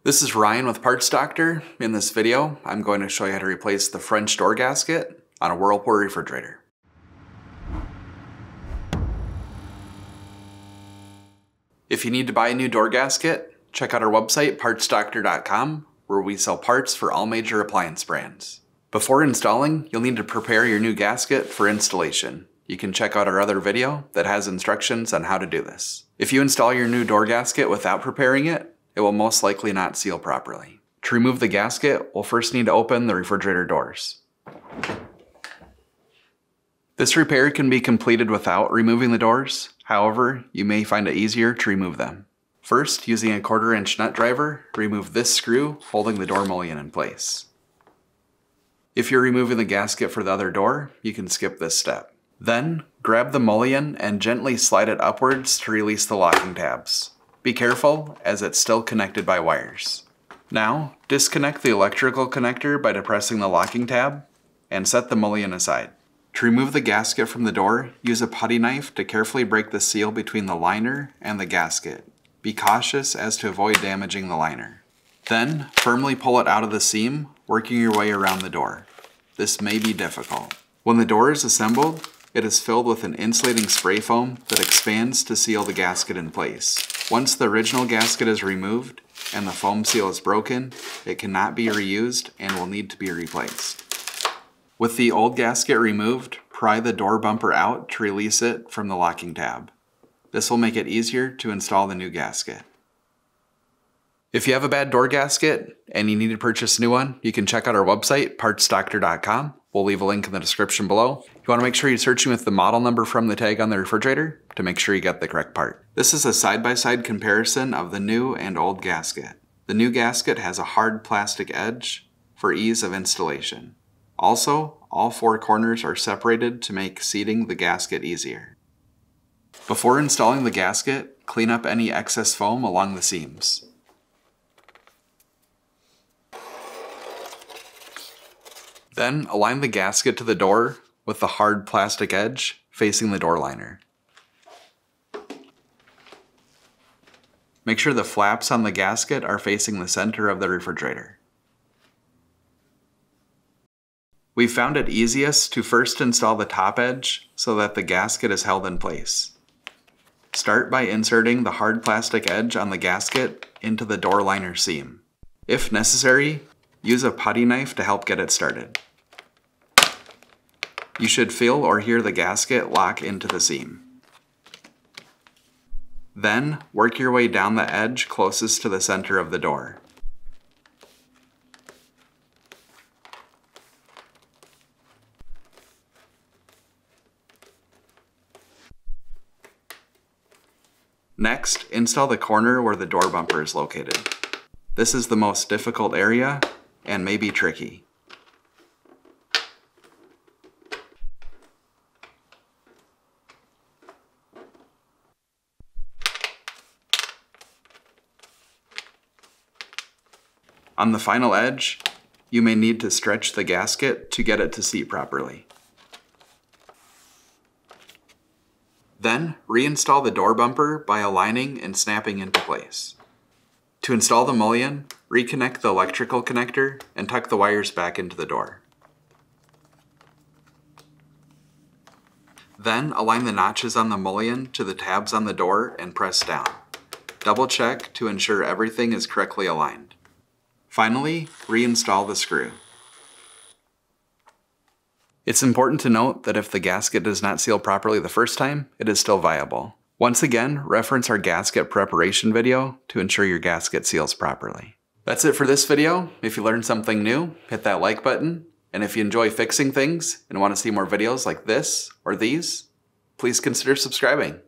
This is Ryan with Parts Doctor. In this video, I'm going to show you how to replace the French door gasket on a Whirlpool refrigerator. If you need to buy a new door gasket, check out our website, partsdoctor.com, where we sell parts for all major appliance brands. Before installing, you'll need to prepare your new gasket for installation. You can check out our other video that has instructions on how to do this. If you install your new door gasket without preparing it, it will most likely not seal properly. To remove the gasket, we'll first need to open the refrigerator doors. This repair can be completed without removing the doors. However, you may find it easier to remove them. First, using a 1/4-inch nut driver, remove this screw holding the door mullion in place. If you're removing the gasket for the other door, you can skip this step. Then, grab the mullion and gently slide it upwards to release the locking tabs. Be careful, as it's still connected by wires. Now, disconnect the electrical connector by depressing the locking tab, and set the mullion aside. To remove the gasket from the door, use a putty knife to carefully break the seal between the liner and the gasket. Be cautious as to avoid damaging the liner. Then, firmly pull it out of the seam, working your way around the door. This may be difficult. When the door is assembled, it is filled with an insulating spray foam that expands to seal the gasket in place. Once the original gasket is removed and the foam seal is broken, it cannot be reused and will need to be replaced. With the old gasket removed, pry the door bumper out to release it from the locking tab. This will make it easier to install the new gasket. If you have a bad door gasket and you need to purchase a new one, you can check out our website, partsdoctor.com. We'll leave a link in the description below. You want to make sure you're searching with the model number from the tag on the refrigerator to make sure you get the correct part. This is a side-by-side comparison of the new and old gasket. The new gasket has a hard plastic edge for ease of installation. Also, all 4 corners are separated to make seating the gasket easier. Before installing the gasket, clean up any excess foam along the seams. Then align the gasket to the door with the hard plastic edge facing the door liner. Make sure the flaps on the gasket are facing the center of the refrigerator. We found it easiest to first install the top edge so that the gasket is held in place. Start by inserting the hard plastic edge on the gasket into the door liner seam. If necessary, use a putty knife to help get it started. You should feel or hear the gasket lock into the seam. Then, work your way down the edge closest to the center of the door. Next, install the corner where the door bumper is located. This is the most difficult area and may be tricky. On the final edge, you may need to stretch the gasket to get it to seat properly. Then, reinstall the door bumper by aligning and snapping into place. To install the mullion, reconnect the electrical connector and tuck the wires back into the door. Then, align the notches on the mullion to the tabs on the door and press down. Double check to ensure everything is correctly aligned. Finally, reinstall the screw. It's important to note that if the gasket does not seal properly the first time, it is still viable. Once again, reference our gasket preparation video to ensure your gasket seals properly. That's it for this video. If you learned something new, hit that like button. And if you enjoy fixing things and want to see more videos like this or these, please consider subscribing.